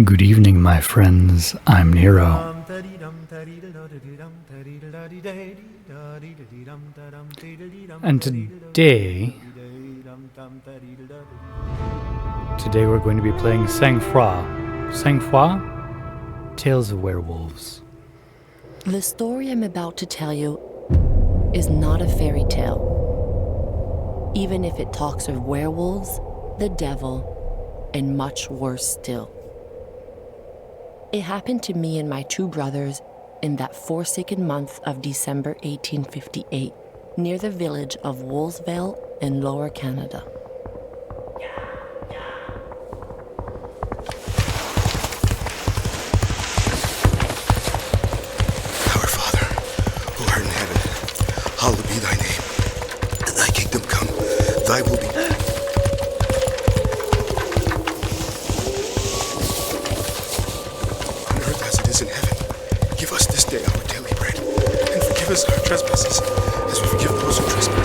Good evening, my friends. I'm Nero. And today we're going to be playing Sang-Froid. Sang-Froid? Tales of Werewolves. The story I'm about to tell you is not a fairy tale, even if it talks of werewolves, the devil, and much worse still. It happened to me and my two brothers in that forsaken month of December 1858, near the village of Wolfsvale in Lower Canada. Our Father, who art in heaven, hallowed be thy name. Thy kingdom come, thy will be. On earth as it is in heaven. Give us this day our daily bread, and forgive us our trespasses, as we forgive those who trespass.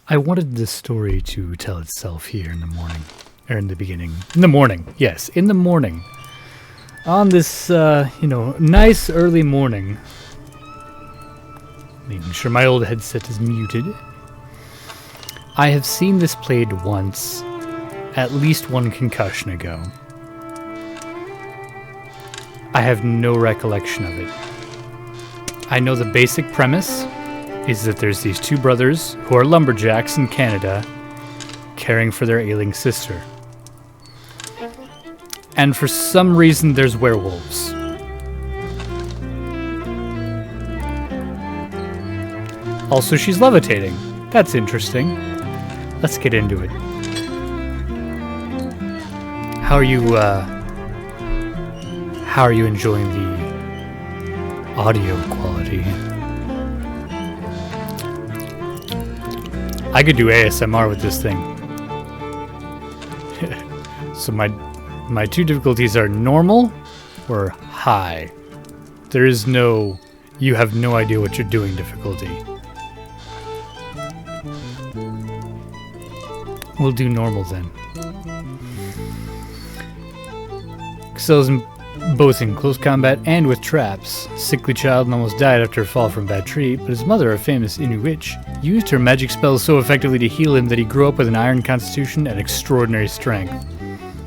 I wanted this story to tell itself here in the morning. Or in the beginning. In the morning. Yes, in the morning. On this, nice early morning. Making sure my old headset is muted. I have seen this played once, at least one concussion ago. I have no recollection of it. I know the basic premise is that there's these two brothers who are lumberjacks in Canada caring for their ailing sister. And for some reason there's werewolves. Also, she's levitating. That's interesting. Let's get into it. How are you enjoying the audio quality? I could do ASMR with this thing. So my two difficulties are normal or high. There is no you have no idea what you're doing difficulty. We'll do normal then. Excels both in close combat and with traps. Sickly child and almost died after a fall from a bad tree, but his mother, a famous Inuit witch, used her magic spells so effectively to heal him that he grew up with an iron constitution and extraordinary strength.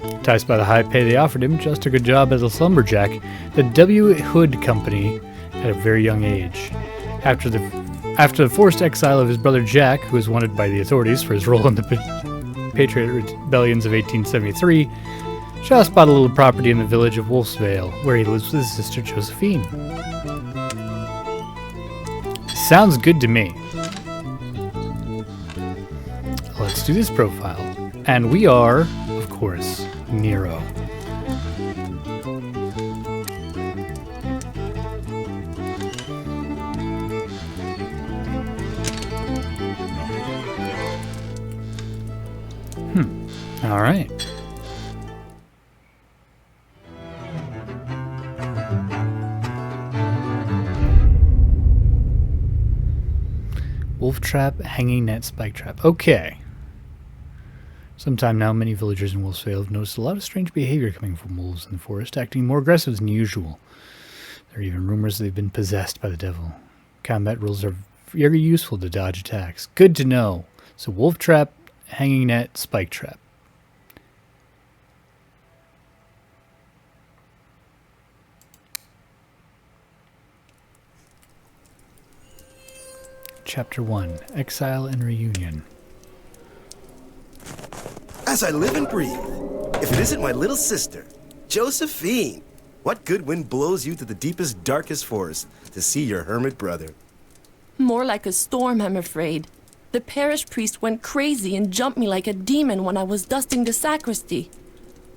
Enticed by the high pay they offered him, just took a job as a lumberjack at the W. Hood Company at a very young age. After the forced exile of his brother Jack, who was wanted by the authorities for his role in the Patriot Rebellions of 1873, Shaw bought a little property in the village of Wolfsvale, where he lives with his sister Josephine. Sounds good to me. Let's do this profile. And we are, of course, Nero. All right. Wolf trap, hanging net, spike trap. Okay. Sometime now, many villagers in Wolfsvale have noticed a lot of strange behavior coming from wolves in the forest, acting more aggressive than usual. There are even rumors they've been possessed by the devil. Combat rules are very useful to dodge attacks. Good to know. So wolf trap, hanging net, spike trap. Chapter 1, Exile and Reunion. As I live and breathe, if it isn't my little sister, Josephine. What good wind blows you to the deepest, darkest forest to see your hermit brother? More like a storm, I'm afraid. The parish priest went crazy and jumped me like a demon when I was dusting the sacristy.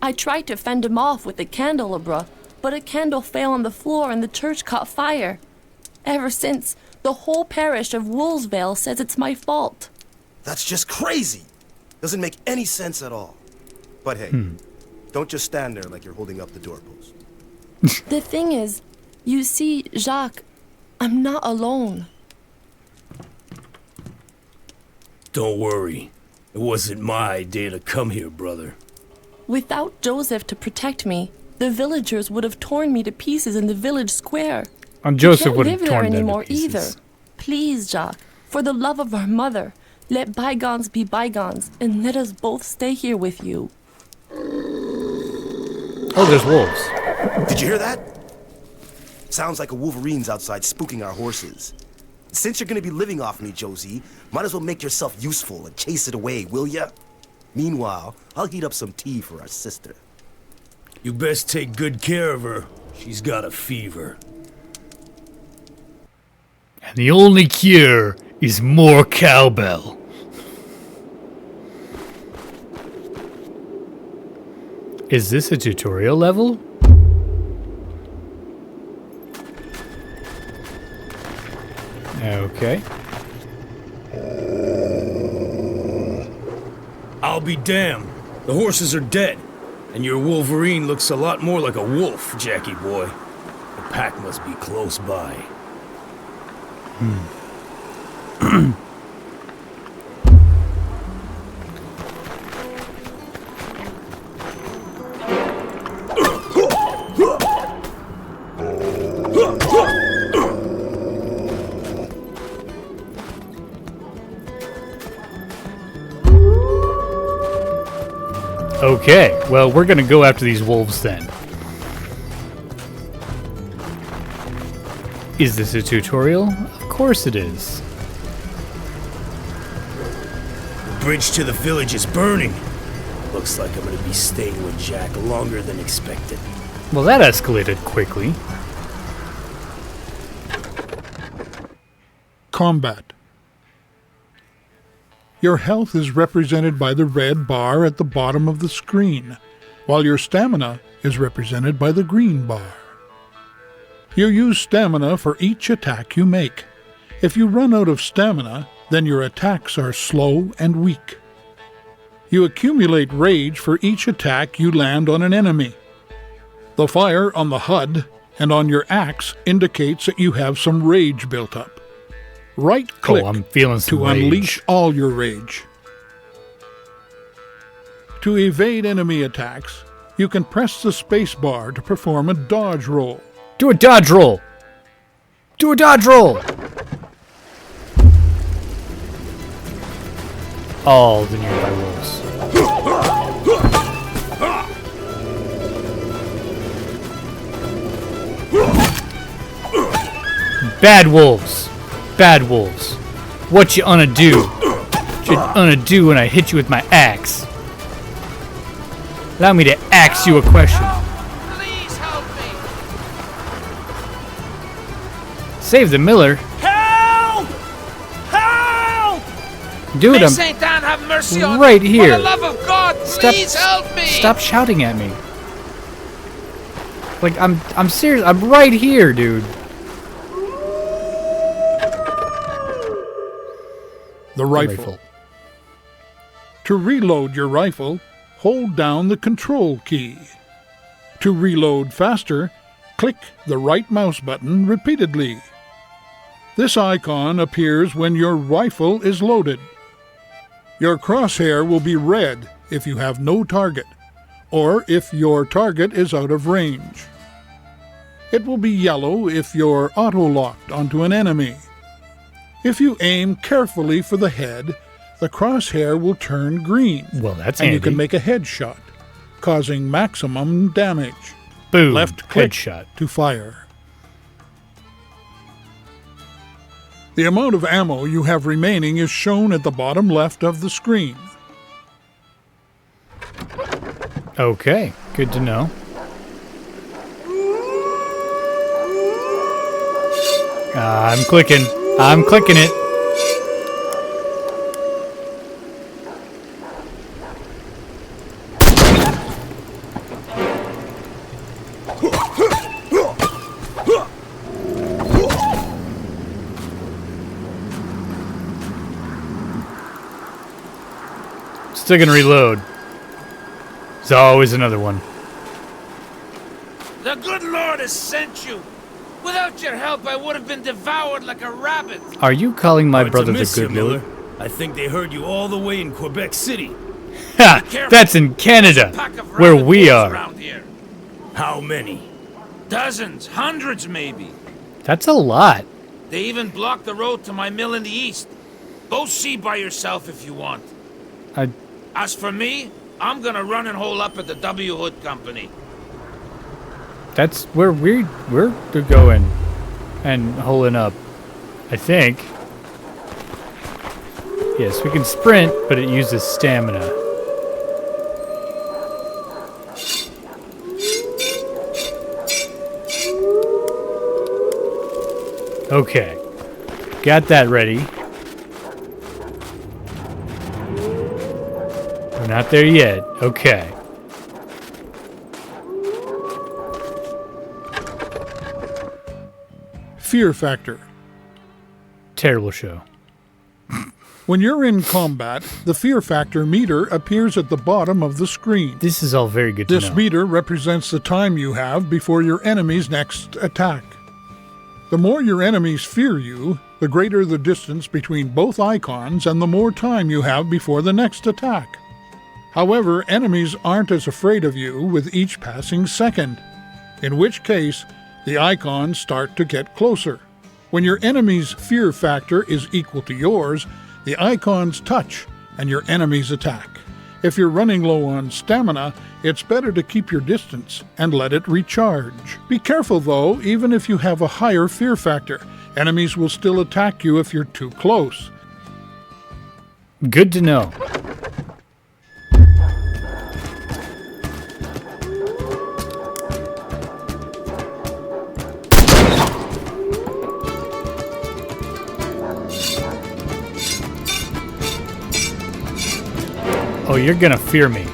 I tried to fend him off with a candelabra, but a candle fell on the floor and the church caught fire. Ever since, the whole parish of Woolsvale says it's my fault. That's just crazy. Doesn't make any sense at all. But hey, don't just stand there like you're holding up the doorpost. The thing is, you see, Jacques, I'm not alone. Don't worry. It wasn't my idea to come here, brother. Without Joseph to protect me, the villagers would have torn me to pieces in the village square. And Joseph would I have can't live there torn them to anymore pieces. either. Please, Jacques, for the love of our mother, let bygones be bygones, and let us both stay here with you. Oh, there's wolves. Did you hear that? Sounds like a wolverine's outside spooking our horses. Since you're gonna be living off me, Josie, might as well make yourself useful and chase it away, will ya? Meanwhile, I'll heat up some tea for our sister. You best take good care of her. She's got a fever. And the only cure is more cowbell. Is this a tutorial level? Okay. I'll be damned. The horses are dead, and your Wolverine looks a lot more like a wolf, Jackie boy. The pack must be close by. Okay, well, we're gonna go after these wolves then. Is this a tutorial? Of course it is. The bridge to the village is burning. Looks like I'm gonna be staying with Jack longer than expected. Well, that escalated quickly. Combat. Your health is represented by the red bar at the bottom of the screen, while your stamina is represented by the green bar. You use stamina for each attack you make. If you run out of stamina, then your attacks are slow and weak. You accumulate rage for each attack you land on an enemy. The fire on the HUD and on your axe indicates that you have some rage built up. Right-click I'm feeling some to rage. unleash all your rage. To evade enemy attacks, you can press the space bar to perform a dodge roll. Do a dodge roll! Do a dodge roll! All the nearby wolves. Bad wolves! Bad wolves. What you gonna do? What you gonna do when I hit you with my axe? Allow me to ask you a question. Please help me! Save the Miller. Help! Help! Dude, May I'm Saint Anne have mercy on right me. here. For the love of God, please help me! Stop shouting at me. Like, I'm serious. I'm right here, dude. The rifle. To reload your rifle, hold down the control key. To reload faster, click the right mouse button repeatedly. This icon appears when your rifle is loaded. Your crosshair will be red if you have no target, or if your target is out of range. It will be yellow if you're auto-locked onto an enemy. If you aim carefully for the head, the crosshair will turn green. Well, that's and handy. you can make a headshot, causing maximum damage. Boom. Left click Headshot. to fire. The amount of ammo you have remaining is shown at the bottom left of the screen. Okay, good to know. I'm clicking. I'm clicking it. Still gonna reload. There's always another one. The good Lord has sent you. Without your help, I would have been devoured like a rabbit. Are you calling my Hard to brother the miss you, Good Lord? Miller. I think they heard you all the way in Quebec City. Ha! Careful. That's in Canada, Pack of where rabid we wolves are. around here. How many? Dozens, hundreds maybe. That's a lot. They even blocked the road to my mill in the east. Go see by yourself if you want. As for me, I'm gonna run and hole up at the W. Hood Company. That's where we're going and holing up, I think. Yes, we can sprint, but it uses stamina. Okay, got that ready. We're not there yet. Okay. Fear factor. Terrible show. When you're in combat, the fear factor meter appears at the bottom of the screen. This is all very good to This know. meter represents the time you have before your enemy's next attack. The more your enemies fear you, the greater the distance between both icons and the more time you have before the next attack. However, enemies aren't as afraid of you with each passing second, in which case the icons start to get closer. When your enemy's fear factor is equal to yours, the icons touch and your enemies attack. If you're running low on stamina, it's better to keep your distance and let it recharge. Be careful though, even if you have a higher fear factor, enemies will still attack you if you're too close. Good to know. Oh, you're gonna fear me.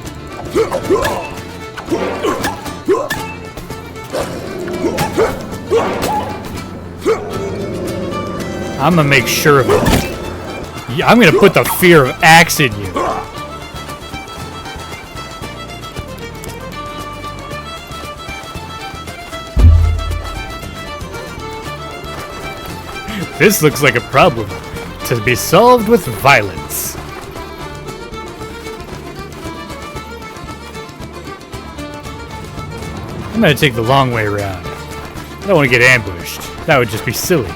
I'm gonna make sure of it. Yeah, I'm gonna put the fear of axe in you. This looks like a problem to be solved with violence. I'm gonna take the long way around. I don't want to get ambushed. That would just be silly.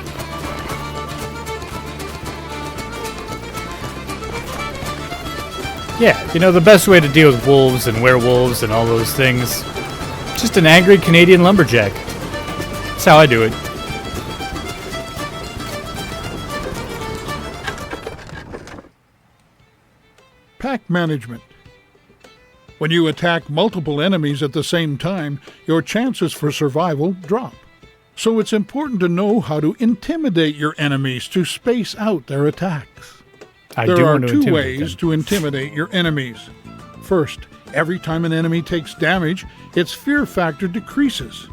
Yeah, you know, the best way to deal with wolves and werewolves and all those things, just an angry Canadian lumberjack. That's how I do it. Pack management. When you attack multiple enemies at the same time, your chances for survival drop. So it's important to know how to intimidate your enemies to space out their attacks. There are two ways to intimidate your enemies. First, every time an enemy takes damage, its fear factor decreases.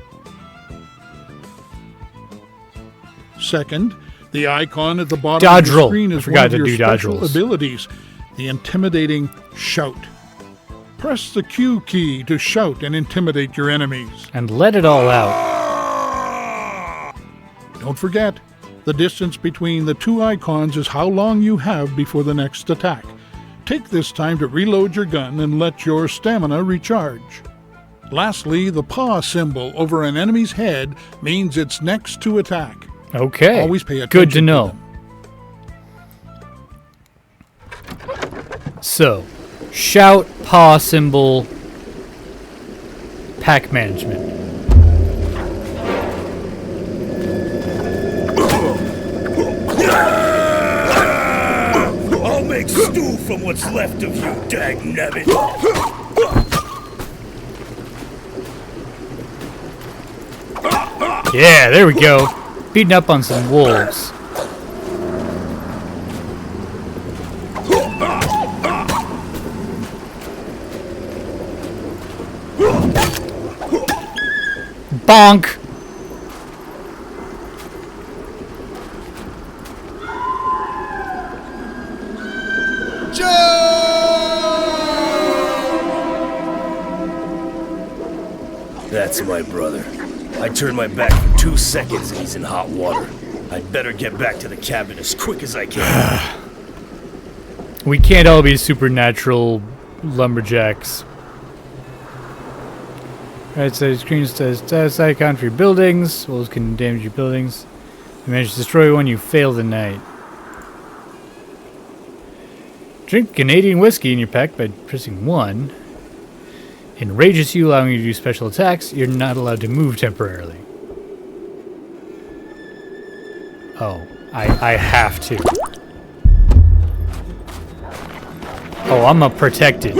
Second, the icon at the bottom Dodge of the roll. screen I is forgot one of to your do dodge special rolls. abilities, the intimidating shout. Press the Q key to shout and intimidate your enemies. And let it all out. Don't forget, the distance between the two icons is how long you have before the next attack. Take this time to reload your gun and let your stamina recharge. Lastly, the paw symbol over an enemy's head means it's next to attack. Okay. Always pay attention Good to know. them. So, shout, paw symbol, pack management. from what's left of you, dagnabbit! Yeah, there we go. Beating up on some wolves. Bonk! That's my brother. I turned my back for 2 seconds and he's in hot water. I'd better get back to the cabin as quick as I can. We can't all be supernatural lumberjacks. Right side screen says side country buildings. Wolves can damage your buildings. You manage to destroy one, you fail the night. Drink Canadian whiskey in your pack by pressing 1. Enrages you, allowing you to do special attacks. You're not allowed to move temporarily. Oh, I have to. Oh, I'm a protected.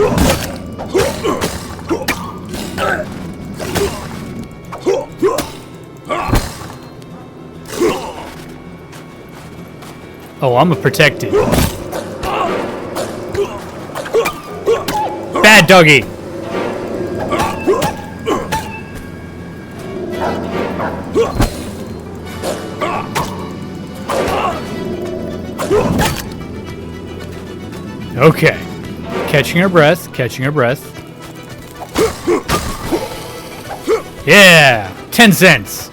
Oh, I'm a protected. Bad doggy. Okay. Catching our breath, catching our breath. Yeah! 10 cents!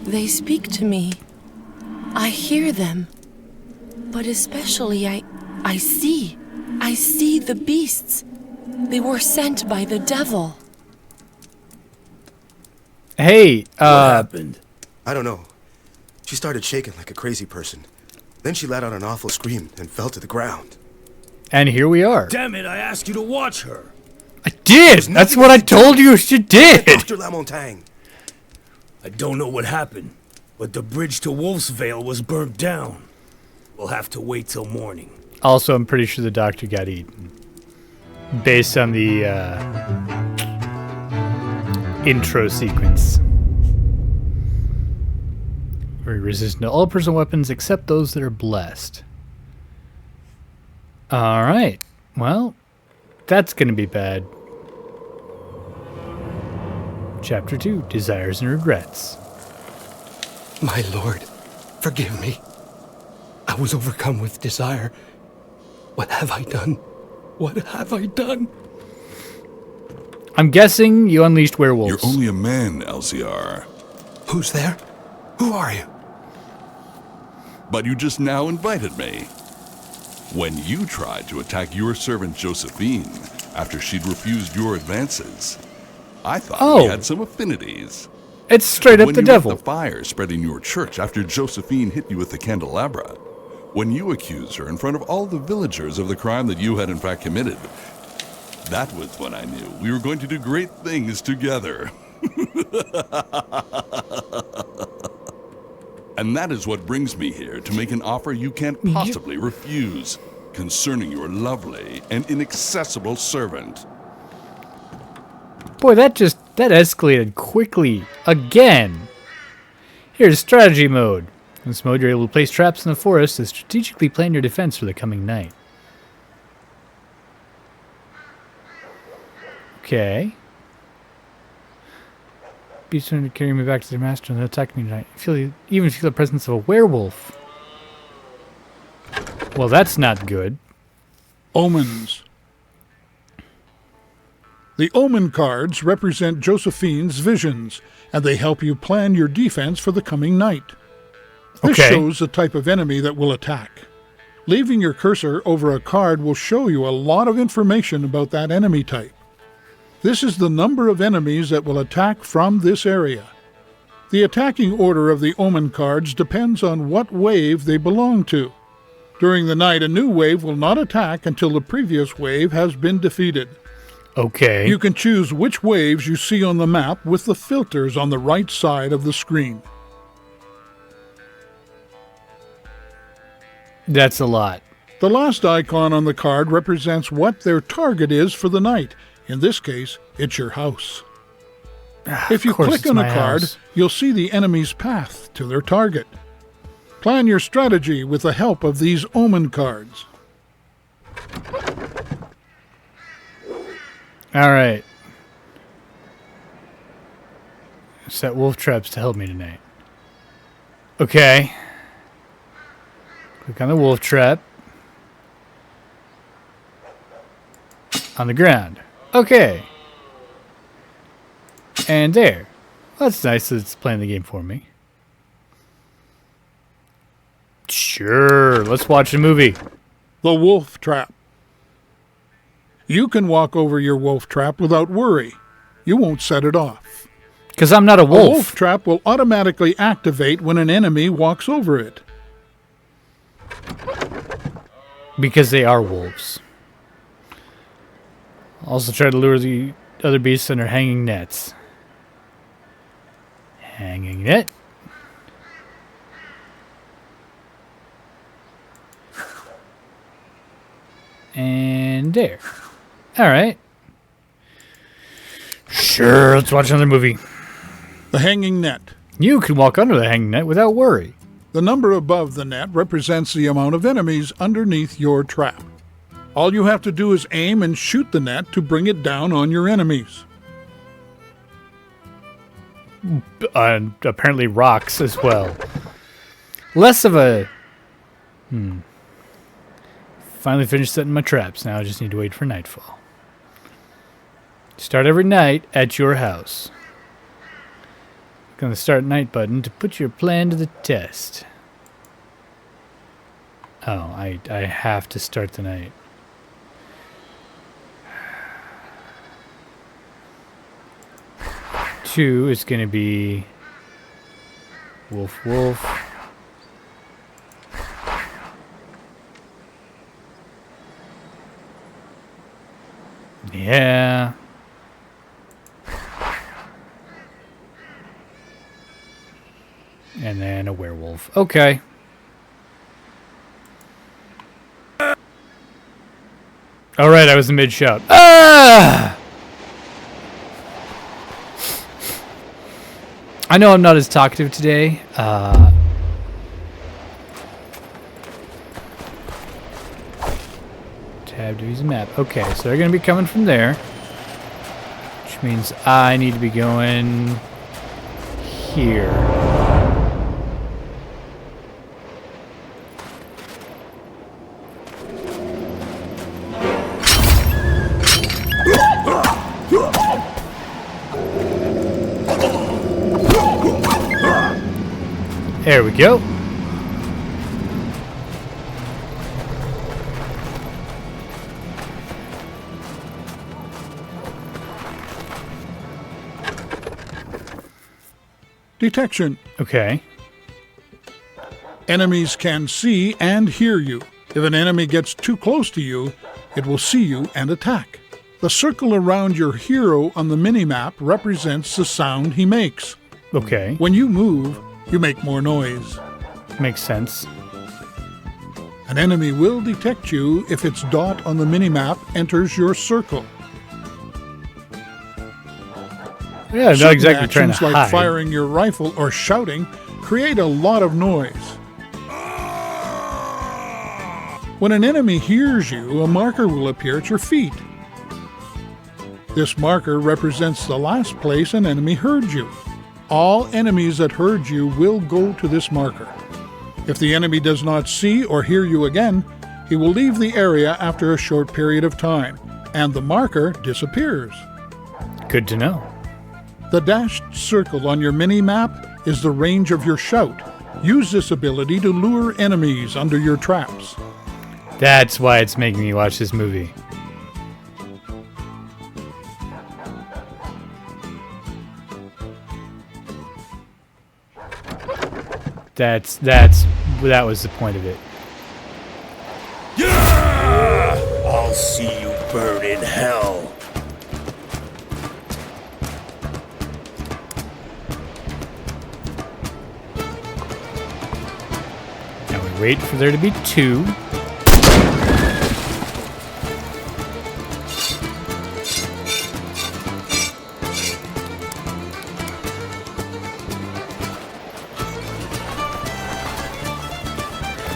They speak to me. I hear them. But especially I see the beasts. They were sent by the devil. Hey, What happened? I don't know. She started shaking like a crazy person. Then she let out an awful scream and fell to the ground. and here we are. Damn it, I asked you to watch her. I did! That's what I told you she did! Dr. Lamontagne. I don't know what happened, but the bridge to Wolfsvale was burnt down. We'll have to wait till morning. Also, I'm pretty sure the doctor got eaten. Based on the intro sequence. Very resistant to all personal weapons except those that are blessed. Alright. Well, that's gonna be bad. Chapter 2, Desires and Regrets. My lord, forgive me. I was overcome with desire. What have I done? What have I done? I'm guessing you unleashed werewolves. You're only a man, LCR. Who's there? Who are you? But you just now invited me. When you tried to attack your servant Josephine after she'd refused your advances, I thought we had some affinities. It's straight up When the you devil. lit the fire spread in your church after Josephine hit you with the candelabra, when you accused her in front of all the villagers of the crime that you had in fact committed, that was when I knew we were going to do great things together. And that is what brings me here to make an offer you can't possibly refuse concerning your lovely and inaccessible servant. Boy, that escalated quickly again. Here's strategy mode. In this mode, you're able to place traps in the forest to strategically plan your defense for the coming night. Okay. Beasts trying to carry me back to their master and they'll attack me tonight. Even feel the presence of a werewolf. Well, that's not good. Omens. The omen cards represent Josephine's visions, and they help you plan your defense for the coming night. This shows the type of enemy that will attack. Leaving your cursor over a card will show you a lot of information about that enemy type. This is the number of enemies that will attack from this area. The attacking order of the omen cards depends on what wave they belong to. During the night, a new wave will not attack until the previous wave has been defeated. Okay. You can choose which waves you see on the map with the filters on the right side of the screen. That's a lot. The last icon on the card represents what their target is for the night. In this case, it's your house. If you click on a card, you'll see the enemy's path to their target. Plan your strategy with the help of these omen cards. Alright. Set wolf traps to help me tonight. Okay. Click on the wolf trap. On the ground. Okay. And there. That's nice that it's playing the game for me. Sure, let's watch the movie. The wolf trap. You can walk over your wolf trap without worry. You won't set it off. Because I'm not a wolf. A wolf trap will automatically activate when an enemy walks over it. Because they are wolves. Also try to lure the other beasts under hanging nets. Hanging net. And there. Alright. Sure, let's watch another movie. The hanging net. You can walk under the hanging net without worry. The number above the net represents the amount of enemies underneath your trap. All you have to do is aim and shoot the net to bring it down on your enemies. And apparently rocks as well. Less of a... Finally finished setting my traps. Now I just need to wait for nightfall. Start every night at your house. Click on the Start Night button to put your plan to the test. Oh, I have to start the night. Two is going to be wolf, wolf. Yeah. And then a werewolf. Okay. Alright, I was in mid-shout. Ah! I know I'm not as talkative today. Tab to use a map. Okay, so they're going to be coming from there. Which means I need to be going here. There we go. Detection. Okay. Enemies can see and hear you. If an enemy gets too close to you, it will see you and attack. The circle around your hero on the minimap represents the sound he makes. Okay. When you move, you make more noise. Makes sense. An enemy will detect you if its dot on the minimap enters your circle. Yeah, I'm not exactly trying to actions like hide. firing your rifle or shouting create a lot of noise. When an enemy hears you, a marker will appear at your feet. This marker represents the last place an enemy heard you. All enemies that heard you will go to this marker. If the enemy does not see or hear you again, he will leave the area after a short period of time, and the marker disappears. Good to know. The dashed circle on your mini-map is the range of your shout. Use this ability to lure enemies under your traps. That's why it's making me watch this movie. That was the point of it. burn in hell. Now we wait for there to be 2.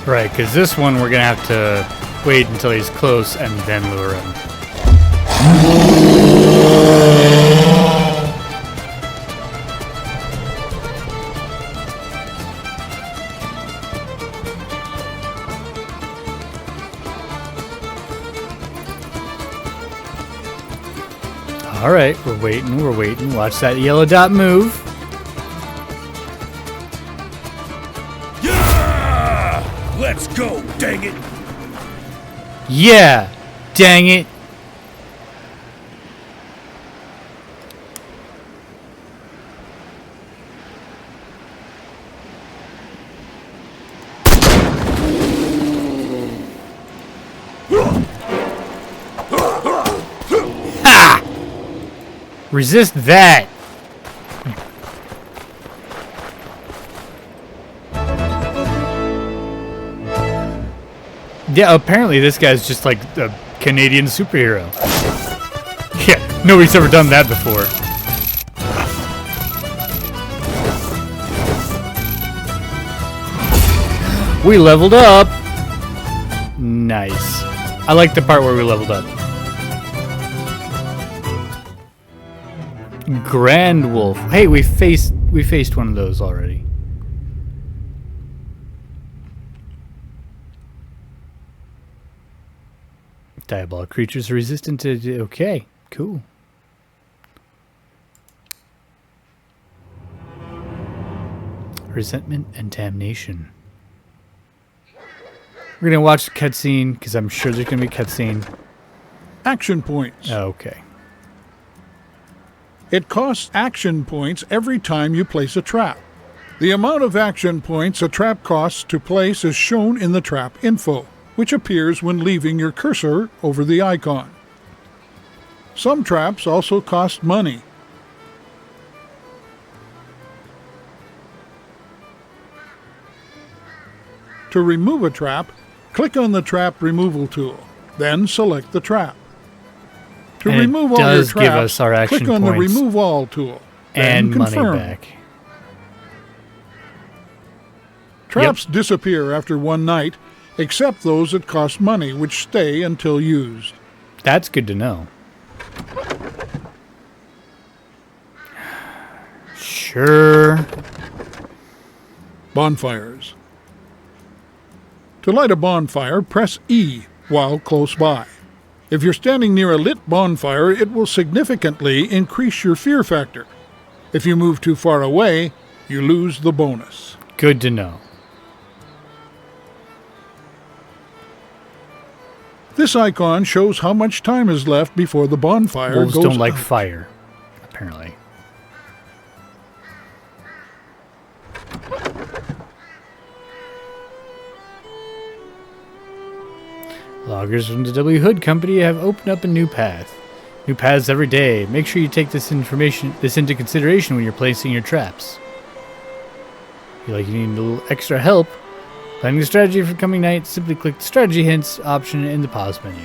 Right, because this one we're going to have to wait until he's close and then lure him. Alright, we're waiting. Watch that yellow dot move. Let's go, dang it! Yeah! Dang it! Ha! Resist that! Yeah, apparently this guy's just like a Canadian superhero. Yeah, nobody's ever done that before. We leveled up! Nice. I like the part where we leveled up. Grand Wolf. Hey, we faced one of those already. Diabolic creatures are resistant to... Okay, cool. Resentment and damnation. We're going to watch the cutscene, because I'm sure there's going to be a cutscene. Action points. Okay. It costs action points every time you place a trap. The amount of action points a trap costs to place is shown in the trap info, which appears when leaving your cursor over the icon. Some traps also cost money. To remove a trap, click on the trap removal tool, then select the trap. To And remove it all your does give traps, us our action click on the points Remove All tool, and then money confirm. back. Traps disappear after one night, except those that cost money, which stay until used. That's good to know. Sure. Bonfires. To light a bonfire, press E while close by. If you're standing near a lit bonfire, it will significantly increase your fear factor. If you move too far away, you lose the bonus. Good to know. This icon shows how much time is left before the bonfire Wolves goes don't like out. fire, apparently. Loggers from the W. Hood Company have opened up a new path. New paths every day. Make sure you take this into consideration when you're placing your traps. Feel like you need a little extra help? Planning a strategy for coming night, simply click the strategy hints option in the pause menu.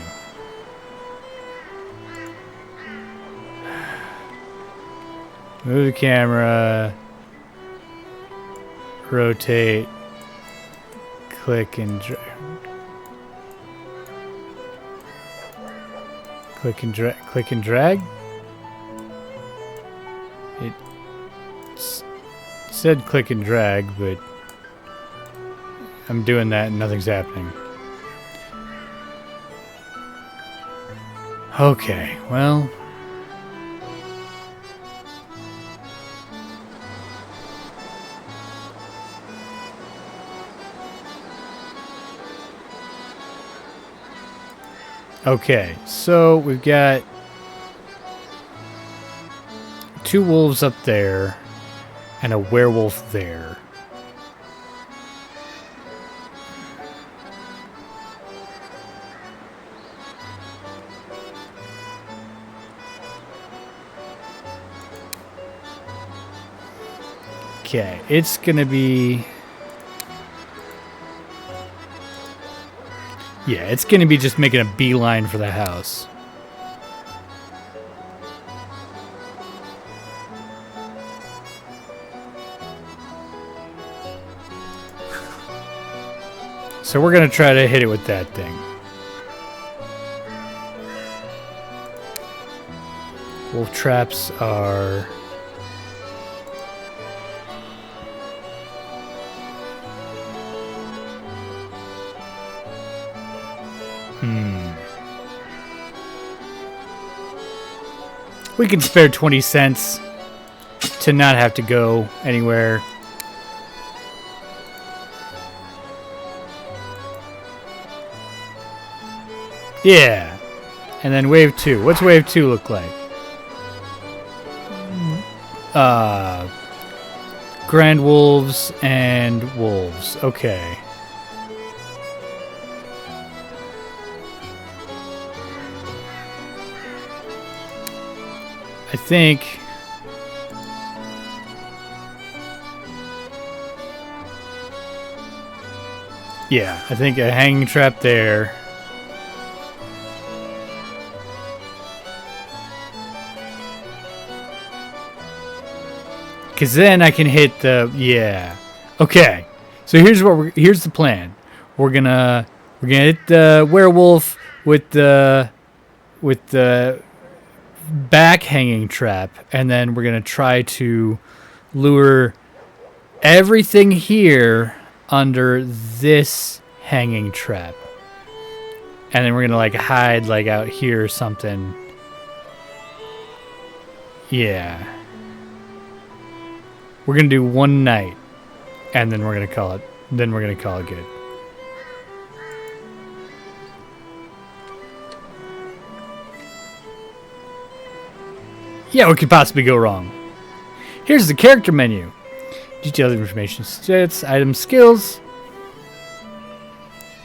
Move the camera. Rotate. Click and drag. Click and drag. It said click and drag, but I'm doing that and nothing's happening. Okay, well. Okay, so we've got 2 wolves up there and a werewolf there. Okay, it's gonna be... Yeah, it's gonna be just making a beeline for the house. So we're gonna try to hit it with that thing. Wolf traps are... We can spare 20 cents to not have to go anywhere. Yeah. And then wave 2. What's wave 2 look like? Grand wolves and wolves. Okay. I think... Yeah, I think a hanging trap there. Cause then I can hit the... Yeah. Okay. So here's what here's the plan. We're gonna hit the werewolf with the back hanging trap, and then we're gonna try to lure everything here under this hanging trap, and then we're gonna like hide like out here or something. Yeah, we're gonna do one night, and then we're gonna call it. Then we're gonna call it good. Yeah, what could possibly go wrong? Here's the character menu. Detailed information, stats, item, skills.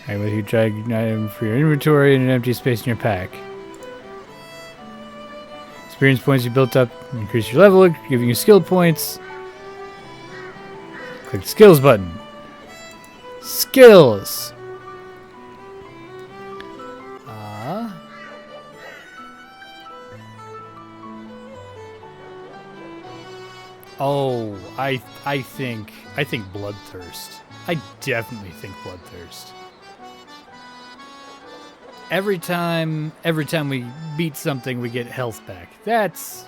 Alright, with you drag an item for your inventory and an empty space in your pack. Experience points you built up increase your level, giving you skill points. Click the skills button. Skills. Oh, I think bloodthirst. I definitely think bloodthirst. Every time we beat something, we get health back. That's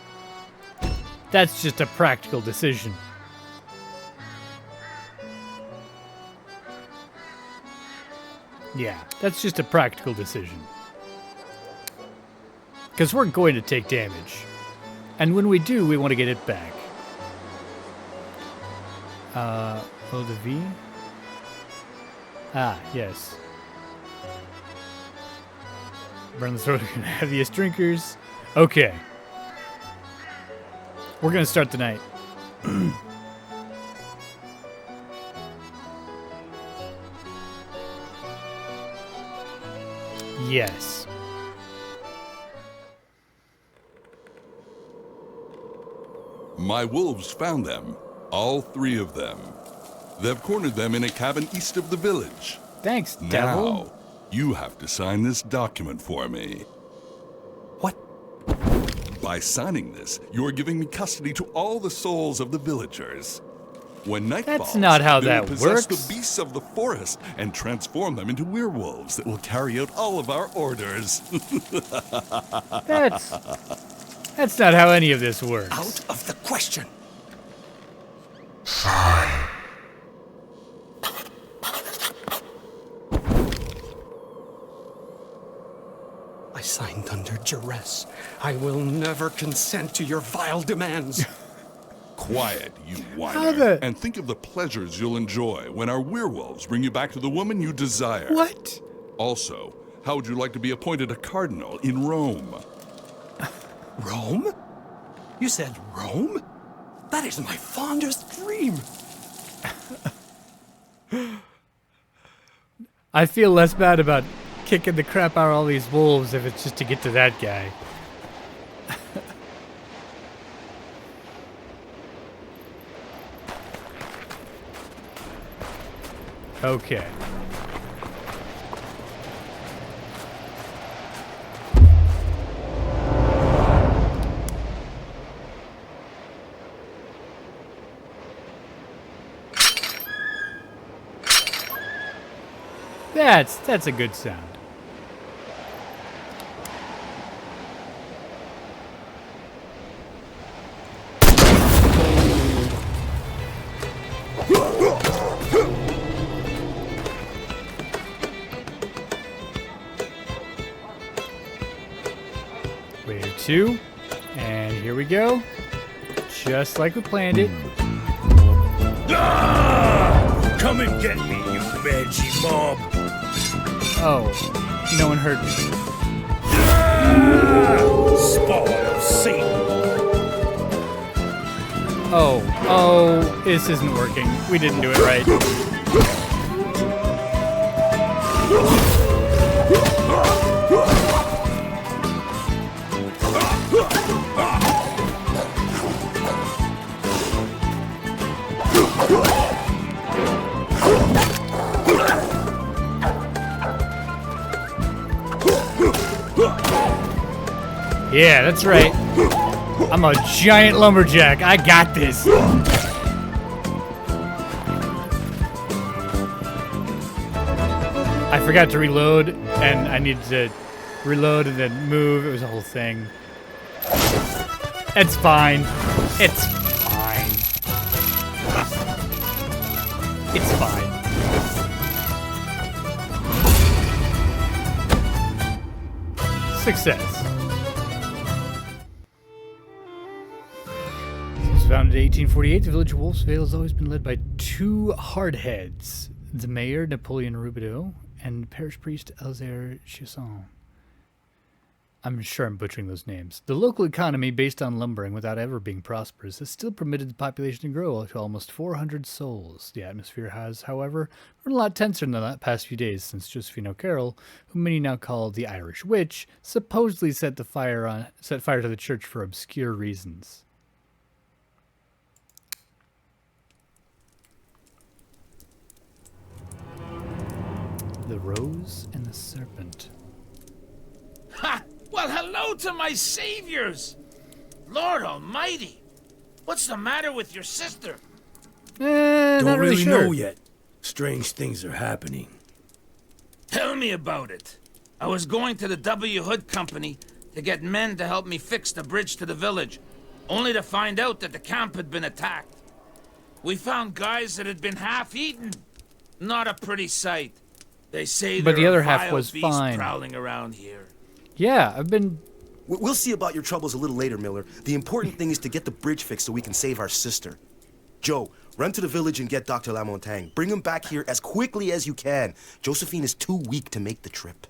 just a practical decision. Yeah, that's just a practical decision. Because we're going to take damage. And when we do, we want to get it back. O to V? Ah, yes. Burn the sword and heaviest drinkers. Okay. We're gonna start the night. Yes. My wolves found them. All 3 of them. They've cornered them in a cabin east of the village. Thanks, devil. Now, you have to sign this document for me. What? By signing this, you're giving me custody to all the souls of the villagers. When night That's falls, not how they that will possess works. the beasts of the forest and transform them into werewolves that will carry out all of our orders. That's not how any of this works. Out of the question. I signed under duress. I will never consent to your vile demands. Quiet, you whiner, and think of the pleasures you'll enjoy when our werewolves bring you back to the woman you desire. What? Also, how would you like to be appointed a cardinal in Rome? Rome? You said Rome? That is my fondest dream. I feel less bad about kicking the crap out of all these wolves if it's just to get to that guy. Okay. That's a good sound. Wave 2. And here we go. Just like we planned it. Ah! Come and get me, you mangy mob! Oh, no one heard me. Ah! Spawn of Satan! Oh, this isn't working. We didn't do it right. Yeah, that's right. I'm a giant lumberjack. I got this. I forgot to reload, and I needed to reload and then move. It was a whole thing. It's fine. It's fine. It's fine. Success. Founded in 1848, the village of Wolfsvale has always been led by two hardheads, the mayor, Napoleon Rubidoux, and parish priest, Elzéar Chiasson. I'm sure I'm butchering those names. The local economy, based on lumbering without ever being prosperous, has still permitted the population to grow to almost 400 souls. The atmosphere has, however, grown a lot tenser in the past few days since Josephine O'Carroll, whom many now call the Irish Witch, supposedly set fire to the church for obscure reasons. The Rose and the Serpent. Ha! Well, hello to my saviors! Lord almighty! What's the matter with your sister? Don't Not really sure. know yet. Strange things are happening. Tell me about it. I was going to the W. Hood Company to get men to help me fix the bridge to the village, only to find out that the camp had been attacked. We found guys that had been half-eaten. Not a pretty sight. They say but the there other are half vile was beasts fine. prowling around here. Yeah, I've been... We'll see about your troubles a little later, Miller. The important thing is to get the bridge fixed so we can save our sister. Joe, run to the village and get Dr. Lamontagne. Bring him back here as quickly as you can. Josephine is too weak to make the trip.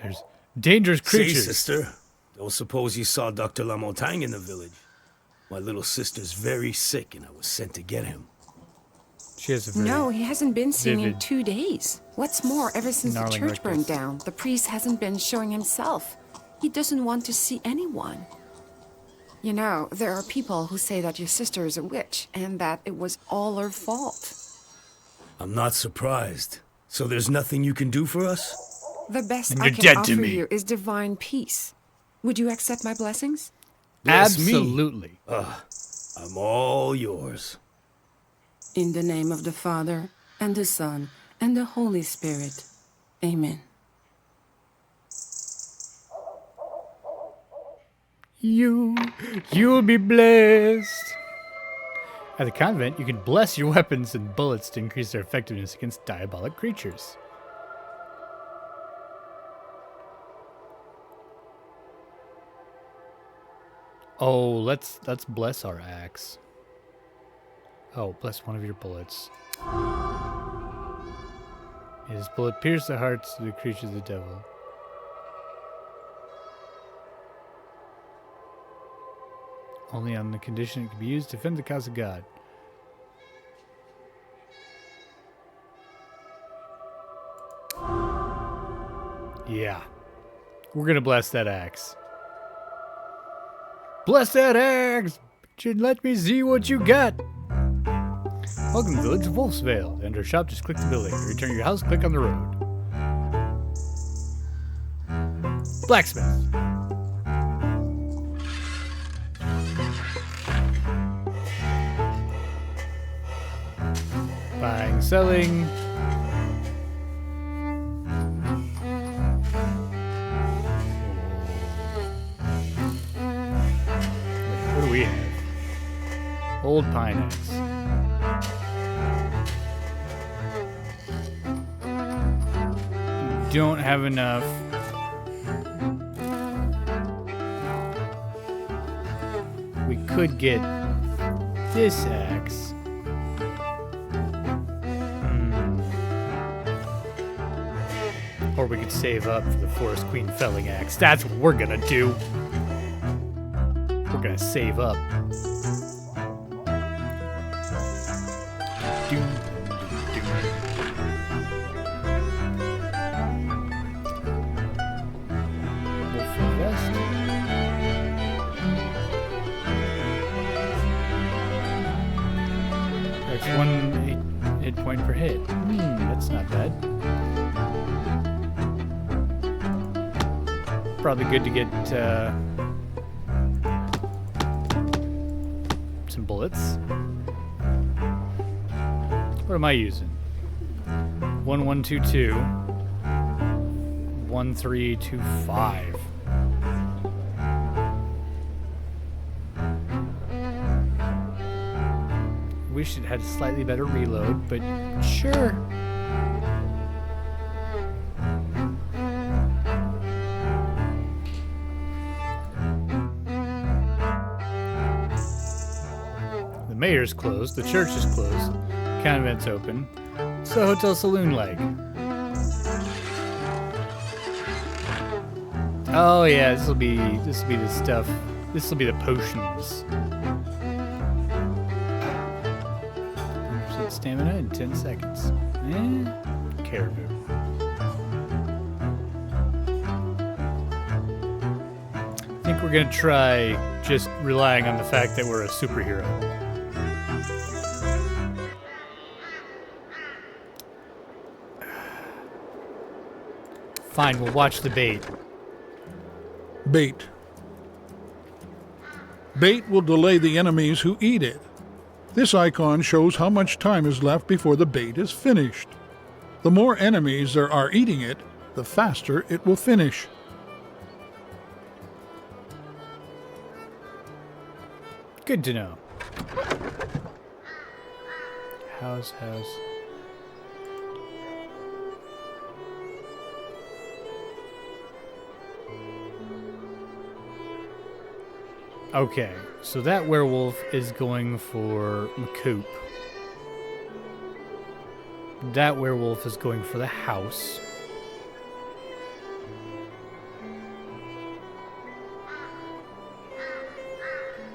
There's dangerous creatures. Say, sister, don't suppose you saw Dr. Lamontagne in the village? My little sister's very sick, and I was sent to get him. She has a very No, he hasn't been seen in vivid, 2 days. What's more, ever since the snarling church like burned this. down, the priest hasn't been showing himself. He doesn't want to see anyone. You know, there are people who say that your sister is a witch and that it was all her fault. I'm not surprised. So there's nothing you can do for us? The best And I you're can dead to offer me. you is divine peace. Would you accept my blessings? Bless me. Absolutely. I'm all yours. In the name of the Father, and the Son, and the Holy Spirit. Amen. You'll be blessed. At the convent, you can bless your weapons and bullets to increase their effectiveness against diabolic creatures. Oh, let's bless our axe. Oh, bless one of your bullets. His bullet pierced the hearts of the creatures of the devil. Only on the condition it can be used to defend the cause of God. Yeah. We're gonna bless that axe. Bless that axe! Let me see what you got. Welcome to the village of Wolfsvale. To enter a shop, just click the building. To return to your house, click on the road. Blacksmith. Buying, selling. What do we have? Old pine axe. Don't have enough. We could get this axe. Or we could save up for the Forest Queen felling axe. That's what we're gonna do. We're gonna save up. Wolf vest. That's 1 hit point per hit. That's not bad. Probably good to get some bullets. What am I using? 1122. 1325. Wish it had a slightly better reload, but sure. The mayor's closed, the church is closed, convent's open. It's the hotel saloon leg. Oh yeah, this will be the stuff. This will be the potions. 100% stamina in 10 seconds. Caribou. I think we're gonna try just relying on the fact that we're a superhero. Fine, we'll watch the bait. Bait. Bait will delay the enemies who eat it. This icon shows how much time is left before the bait is finished. The more enemies there are eating it, the faster it will finish. Good to know. House. Okay, so that werewolf is going for McCoop. That werewolf is going for the house.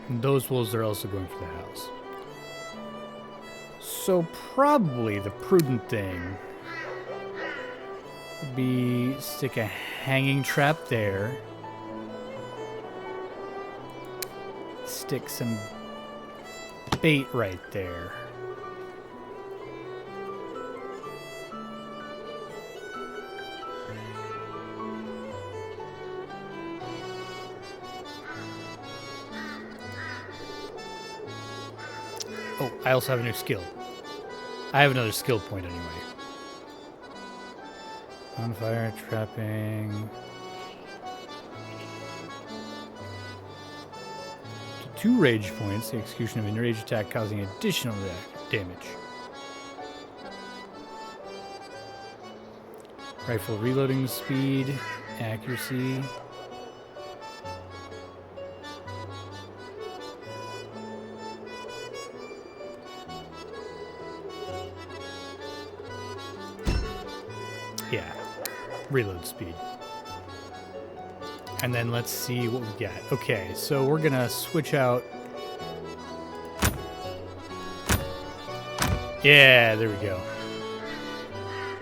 And those wolves are also going for the house. So probably the prudent thing would be stick a hanging trap there. Stick some bait right there. Oh, I also have a new skill. I have another skill point anyway. On fire, trapping. 2 rage points, the execution of an enraged attack causing additional damage. Rifle reloading speed, accuracy. Yeah, reload speed. And then let's see what we got. Okay, so we're gonna switch out. Yeah, there we go.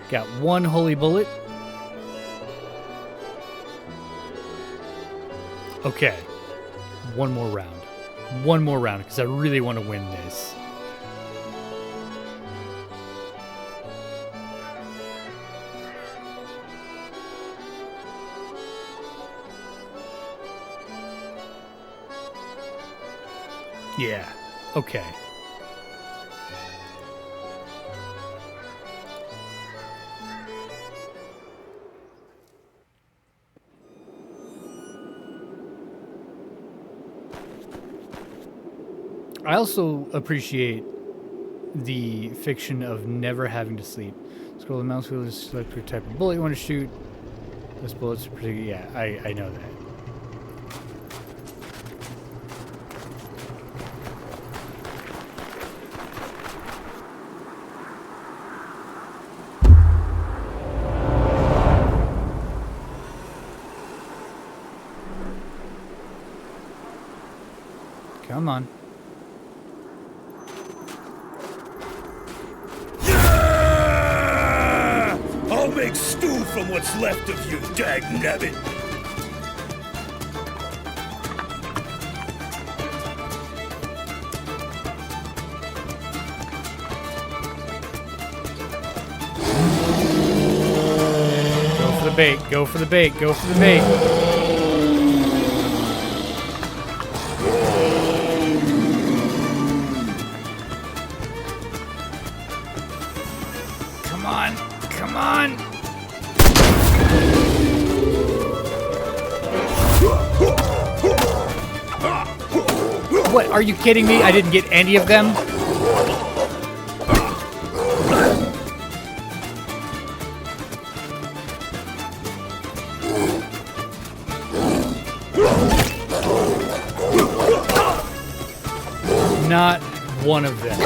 Got 1 holy bullet. Okay, 1 more round. one more round because I really want to win this. Yeah, okay. I also appreciate the fiction of never having to sleep. Scroll the mouse wheel to select your type of bullet you want to shoot. This bullet's particular. Yeah, I know that. Come on. Yeah! I'll make stew from what's left of you, dagnabbit! Go for the bait, go for the bait, go for the bait. Come on! What, are you kidding me? I didn't get any of them? Not one of them.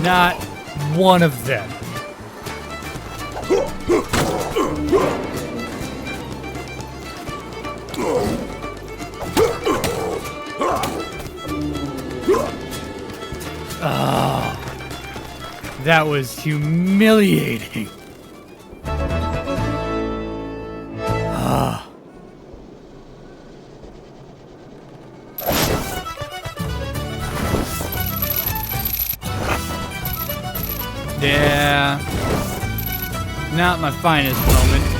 Not one of them. Ah, that was humiliating. Ah. Yeah, not my finest moment.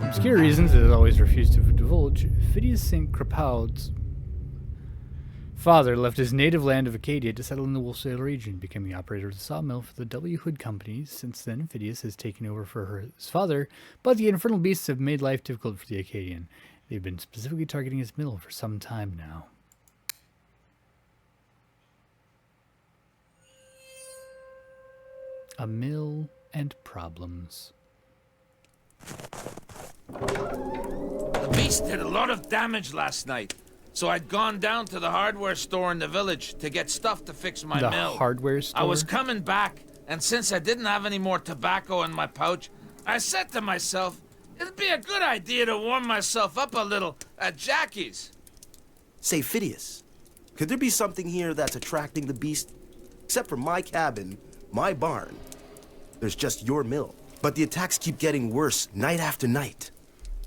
Obscure reasons that always refused to divulge, Phidias St. Crapaud's father left his native land of Acadia to settle in the Wolfsdale region, becoming the operator of the sawmill for the W. Hood Company. Since then, Phidias has taken over for his father, but the infernal beasts have made life difficult for the Acadian. They've been specifically targeting his mill for some time now. A mill and problems. The beast did a lot of damage last night, so I'd gone down to the hardware store in the village to get stuff to fix my mill. The hardware store? I was coming back, and since I didn't have any more tobacco in my pouch, I said to myself, it'd be a good idea to warm myself up a little at Jackie's. Say, Phidias, could there be something here that's attracting the beast? Except for my cabin, my barn, there's just your mill. But the attacks keep getting worse night after night.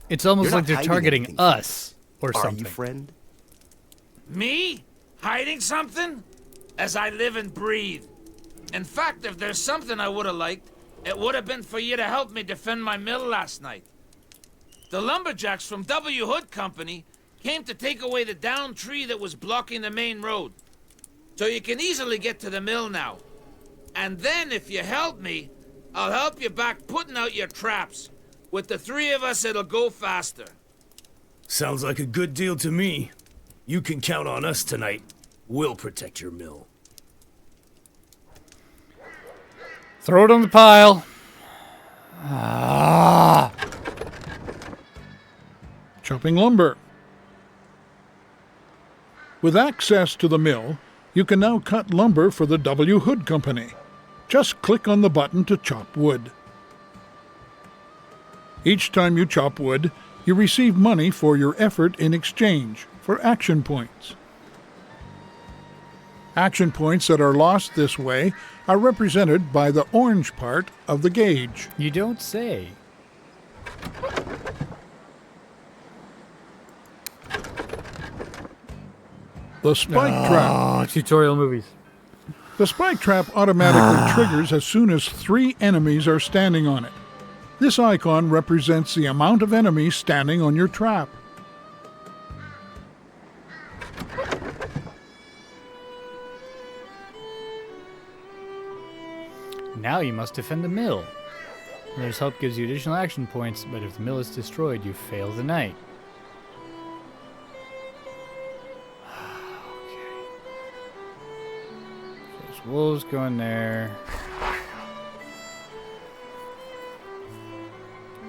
It's almost You're like not they're hiding targeting anything, us or Are something. you, friend? Me? Hiding something? As I live and breathe. In fact, if there's something I would have liked, it would have been for you to help me defend my mill last night. The lumberjacks from W. Hood Company came to take away the downed tree that was blocking the main road. So you can easily get to the mill now. And then, if you help me, I'll help you back putting out your traps. With the three of us, it'll go faster. Sounds like a good deal to me. You can count on us tonight. We'll protect your mill. Throw it on the pile. Ah. Chopping lumber. With access to the mill, you can now cut lumber for the W. Hood Company. Just click on the button to chop wood. Each time you chop wood, you receive money for your effort in exchange for action points. Action points that are lost this way are represented by the orange part of the gauge. You don't say. The spike trap. Oh, tutorial movies. The spike trap automatically triggers as soon as 3 enemies are standing on it. This icon represents the amount of enemies standing on your trap. Now you must defend the mill. There's help gives you additional action points, but if the mill is destroyed, you fail the night. Okay. There's wolves going there.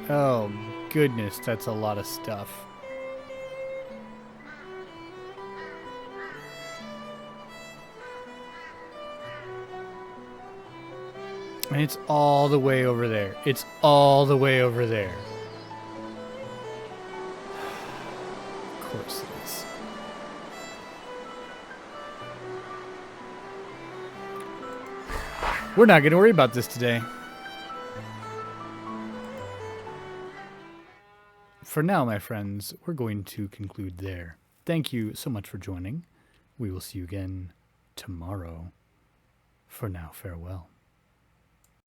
Oh, goodness, that's a lot of stuff. And it's all the way over there. It's all the way over there. Of course it is. We're not going to worry about this today. For now, my friends, we're going to conclude there. Thank you so much for joining. We will see you again tomorrow. For now, farewell.